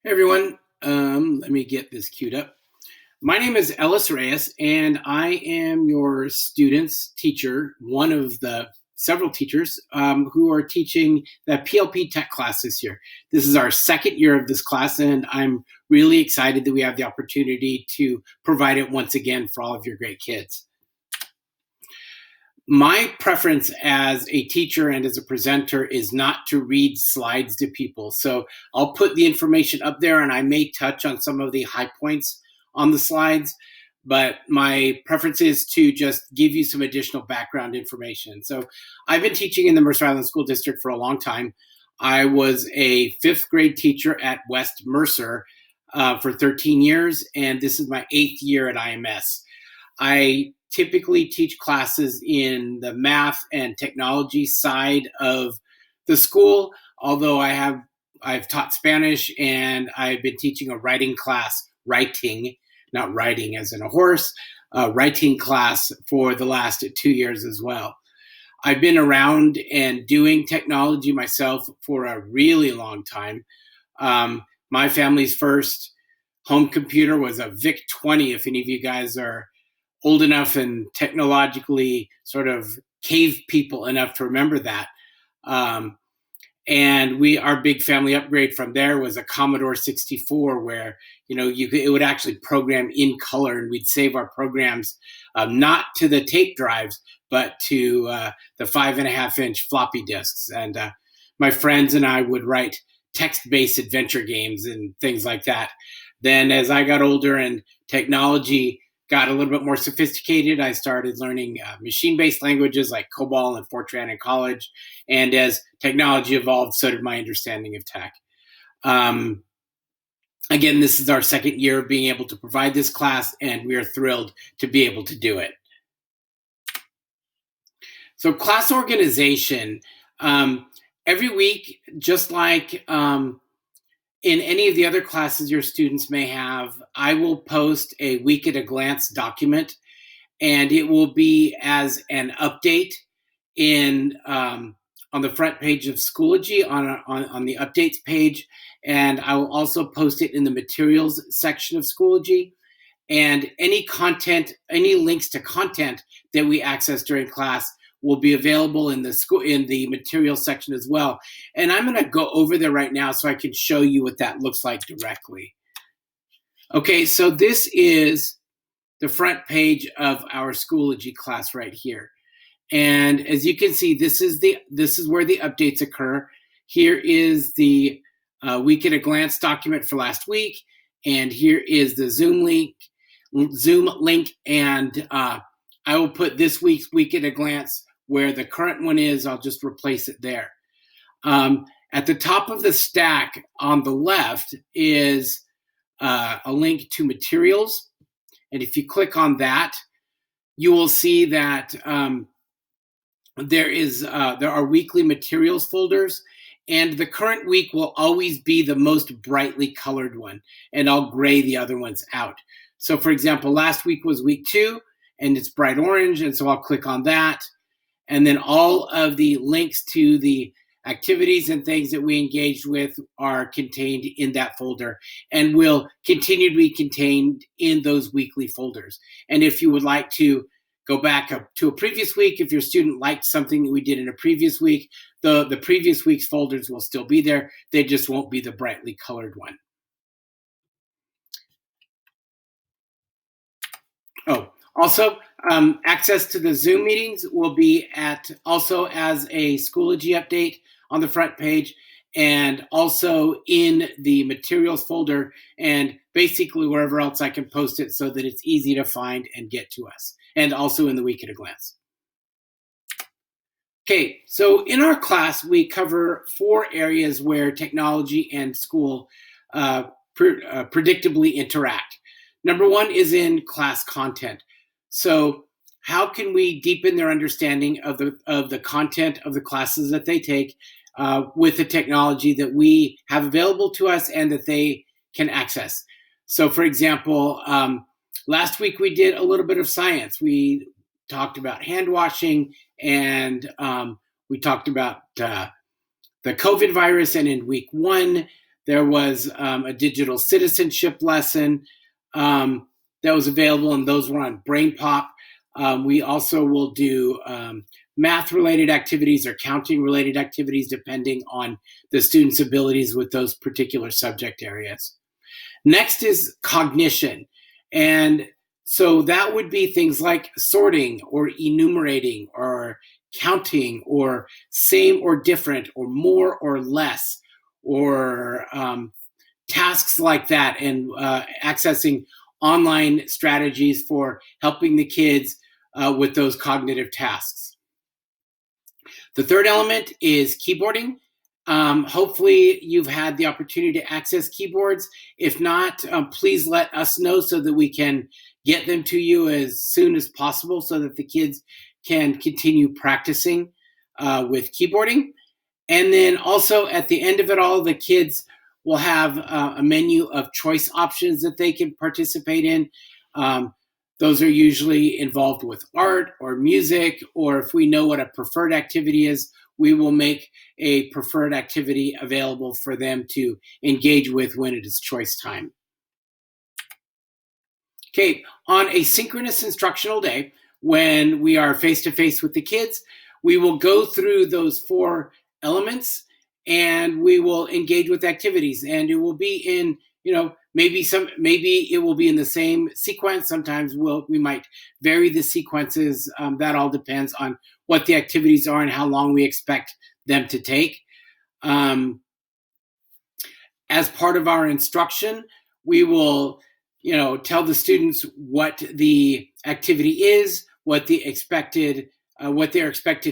Hey everyone, let me get this queued up. My name is Ellis Reyes, and I am your student's teacher, one of the several teachers who are teaching the PLP tech class this year. This is our second year of this class, and I'm really excited that we have the opportunity to provide it once again for all of your great kids. My preference as a teacher and as a presenter is not to read slides to people. So I'll put the information up there and I may touch on some of the high points on the slides, but my preference is to just give you some additional background information. So I've been teaching in the Mercer Island School District for a long time. I was a fifth grade teacher at West Mercer for 13 years, and this is my 8th year at IMS. I typically teach classes in the math and technology side of the school, although I've taught Spanish and I've been teaching a writing class, writing, not riding as in a horse, writing class for the last 2 years as well. I've been around and doing technology myself for a really long time. My family's first home computer was a VIC-20, if any of you guys are old enough and technologically sort of cave people enough to remember that. And our big family upgrade from there was a Commodore 64, where it would actually program in color, and we'd save our programs not to the tape drives, but to the 5.5-inch floppy disks. And my friends and I would write text-based adventure games and things like that. Then as I got older and technology got a little bit more sophisticated, I started learning machine-based languages like COBOL and Fortran in college. And as technology evolved, so did my understanding of tech. Again, this is our second year of being able to provide this class, and we are thrilled to be able to do it. So class organization. Every week, just like in any of the other classes your students may have, I will post a week at a glance document, and it will be as an update on the front page of Schoology on the updates page, and I will also post it in the materials section of Schoology. And any links to content that we access during class will be available in the materials section as well. And I'm going to go over there right now so I can show you what that looks like directly. Okay, so this is the front page of our Schoology class right here. And as you can see, this is where the updates occur. Here is the week at a glance document for last week, and here is the Zoom link, and I will put this week's week at a glance where the current one is. I'll just replace it there. At the top of the stack on the left is a link to materials, and if you click on that, you will see that there are weekly materials folders, and the current week will always be the most brightly colored one, and I'll gray the other ones out. So for example, last week was week 2, and it's bright orange, and so I'll click on that. And then all of the links to the activities and things that we engaged with are contained in that folder and will continue to be contained in those weekly folders. And if you would like to go back up to a previous week, if your student liked something that we did in a previous week, the previous week's folders will still be there. They just won't be the brightly colored one. Oh, also, access to the Zoom meetings will be also as a Schoology update on the front page, and also in the materials folder, and basically wherever else I can post it so that it's easy to find and get to us, and also in the week at a glance. Okay, so in our class, we cover 4 areas where technology and school predictably interact. Number 1 is in class content. So how can we deepen their understanding of the content of the classes that they take with the technology that we have available to us and that they can access? So for example, last week we did a little bit of science. We talked about hand washing, and we talked about the COVID virus, and in week 1, There was a digital citizenship lesson that was available, and those were on Brain Pop. We also will do math-related activities or counting-related activities, depending on the student's abilities with those particular subject areas. Next is cognition. And so that would be things like sorting or enumerating or counting or same or different or more or less or tasks like that, and accessing online strategies for helping the kids with those cognitive tasks. The third element is keyboarding. Hopefully you've had the opportunity to access keyboards. If not, please let us know so that we can get them to you as soon as possible so that the kids can continue practicing with keyboarding. And then also at the end of it all, the kids will have a menu of choice options that they can participate in. Those are usually involved with art or music, or if we know what a preferred activity is, we will make a preferred activity available for them to engage with when it is choice time. Okay, on a synchronous instructional day, when we are face-to-face with the kids, we will go through those 4 elements and we will engage with activities, and it will be in, maybe it will be in the same sequence. Sometimes we might vary the sequences. That all depends on what the activities are and how long we expect them to take. As part of our instruction, we will tell the students what the activity is, what they're expected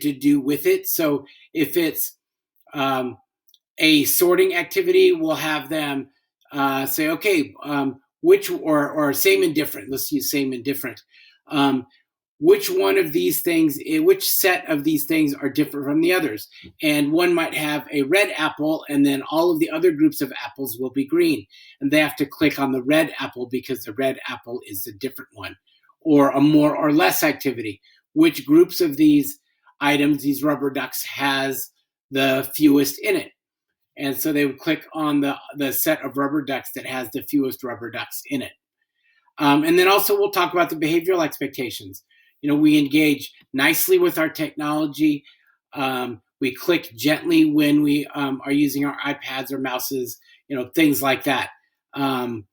to do with it. So if it's a sorting activity, we'll have them say, okay, which or same and different. Let's use same and different. Which one of these things, which set of these things are different from the others? And one might have a red apple, and then all of the other groups of apples will be green. And they have to click on the red apple because the red apple is the different one. Or a more or less activity. Which groups of these items, these rubber ducks, has the fewest in it? And so they would click on the set of rubber ducks that has the fewest rubber ducks in it. And then also we'll talk about the behavioral expectations. We engage nicely with our technology. We click gently when we are using our iPads or mouses, things like that. And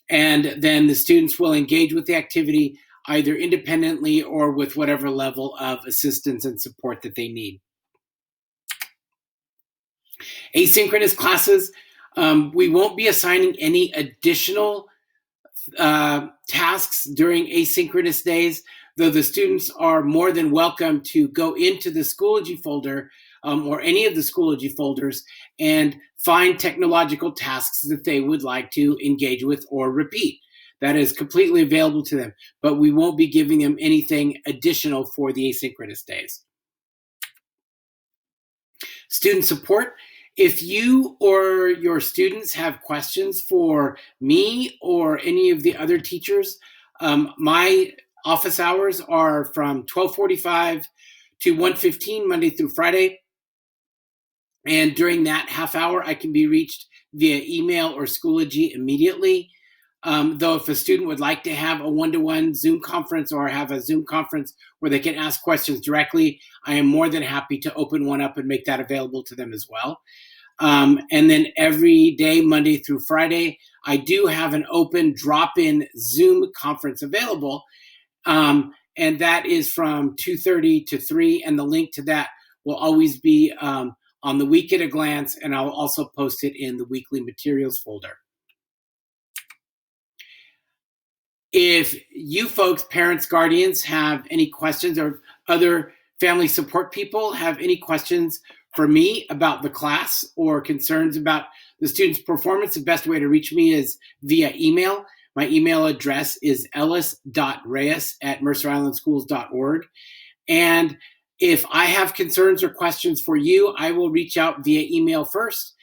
then the students will engage with the activity either independently or with whatever level of assistance and support that they need. Asynchronous classes, we won't be assigning any additional tasks during asynchronous days, though the students are more than welcome to go into the Schoology folder or any of the Schoology folders and find technological tasks that they would like to engage with or repeat. That is completely available to them, but we won't be giving them anything additional for the asynchronous days. Student support. If you or your students have questions for me or any of the other teachers, my office hours are from 12:45 to 1:15 Monday through Friday. And during that half hour, I can be reached via email or Schoology immediately. Though if a student would like to have a one-to-one Zoom conference or have a Zoom conference where they can ask questions directly, I am more than happy to open one up and make that available to them as well. And then every day, Monday through Friday, I do have an open drop-in Zoom conference available. And that is from 2:30 to 3. And the link to that will always be on the Week at a Glance. And I'll also post it in the weekly materials folder. If you folks, parents, guardians, have any questions, or other family support people have any questions for me about the class or concerns about the student's performance, the best way to reach me is via email. My email address is ellis.reyes@mercerislandschools.org. And if I have concerns or questions for you, I will reach out via email first.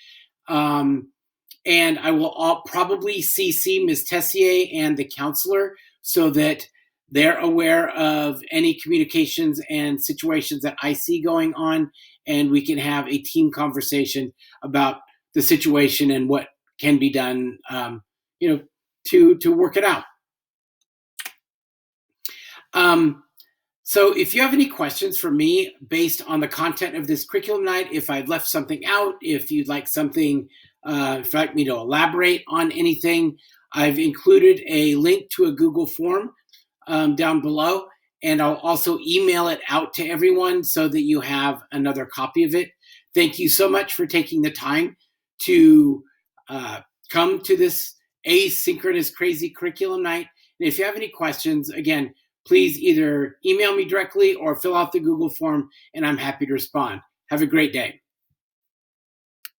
And I will probably CC Ms. Tessier and the counselor so that they're aware of any communications and situations that I see going on, and we can have a team conversation about the situation and what can be done, to work it out. So if you have any questions for me based on the content of this curriculum night, if I've left something out, if you'd like something, if you'd like me to elaborate on anything, I've included a link to a Google form down below, and I'll also email it out to everyone so that you have another copy of it. Thank you so much for taking the time to come to this Asynchronous Crazy Curriculum Night. And if you have any questions, again, please either email me directly or fill out the Google form, and I'm happy to respond. Have a great day.